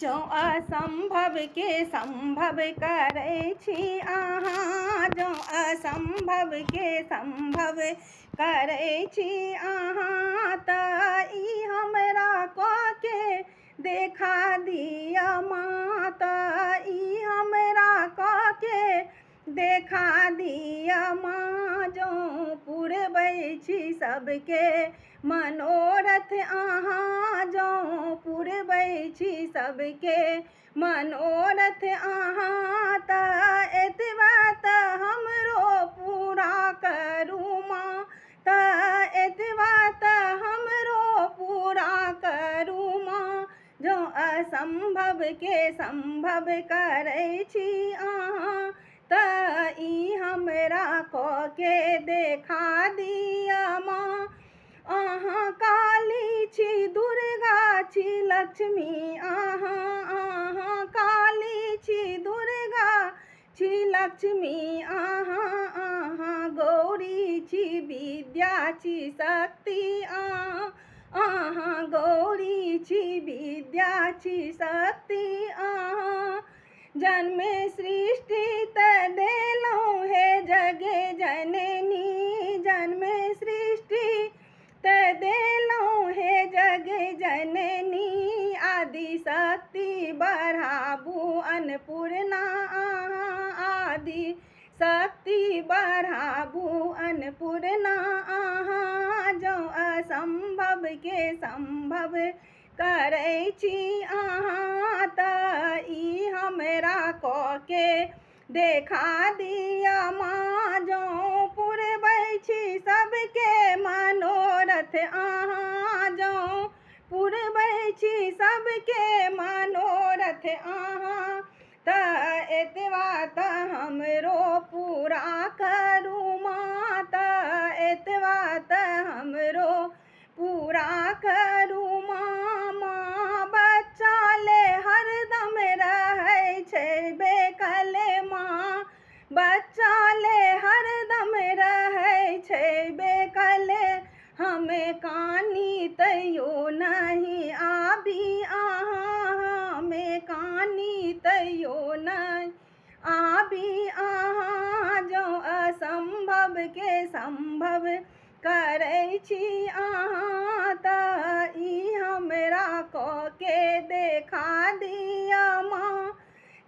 जो असंभव के संभव करै छी अहाँ, जो असंभव के संभव करै छी अहाँ, तऽ ई हमरा कऽ के देखा दिअ माँ, तऽ ई हमरा कऽ के देखा दिअ माँ। जो पुरबै छी सबके मनोरथ अहाँ, जो पुरबै छी सबके मनोरथ अहाँ, तऽ एतबा तऽ हमरो पूरा करू माँ, तऽ एतबा तऽ हमरो पूरा करू माँ। जो असंभव के संभव करै छी अहाँ, तऽ ई हमरा कऽ के देखा दिअ माँ। अहाँ काली छी, दुर्गा छी, लक्ष्मी अहाँ काली छी, दुर्गा छी, लक्ष्मी अहाँ गौरी छी, विद्या छी, शक्ति अहाँ गौरी छी, विद्या छी, शक्ति अहाँ। जन्मे सृष्टि तऽ देलहुँ हे जगे जननी, जन्मे सृष्टि तऽ देलहुँ हे जगे जननी। आदि शक्ति बढ़ाबू अन्नपूर्णा अहाँ, आदि शक्ति बढ़ाबू अन्नपूर्णा अहाँ। जो असंभव के संभव करै छी अहाँ, तऽ ई हमरा कऽ के देखा दिअ माँ। जो पुरबै छी सबके मनोरथ अहाँ, जो पुरबै छी सबके मनोरथ अहाँ, तऽ एतबा तऽ हमरो पूरा करू माँ, तऽ एतबा तऽ हमरो पूरा करू माँ। माँ बच्चा ले हरदम रहै छै बेकले माँ, बच्चा ले हरदम रहै छै बेकले। हमे कानी तैयो नहीं आबी अहाँ, हमे कानी तैयो नहीं आबी अहाँ। जो असंभव के संभव करै छी अहाँ, तऽ ई हमरा कऽ के देखा दिअ माँ।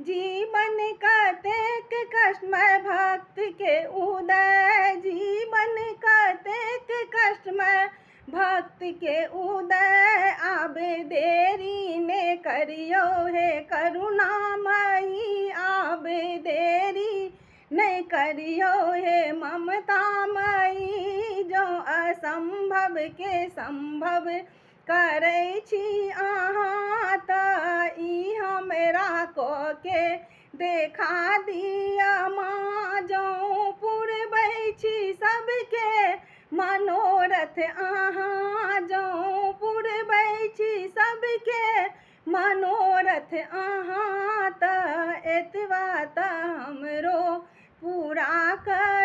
जीवन कतेक कष्टमय भक्त के उदय, जीवन कतेक कष्टमय भक्त के उदय। आबे देरी ने करियो हे करुणामयी, आबे देरी नहीं करियो हे ममतामयी। जो असंभव के संभव करै छी अहाँ, तऽ ई हमरा कऽ के देखा दिअ माँ। जो पुरबै छी सबके मनोरथ अहाँ, जो पुरबै छी सबके मनोरथ अहाँ, तऽ एतबा तऽ हमरो पूरा कर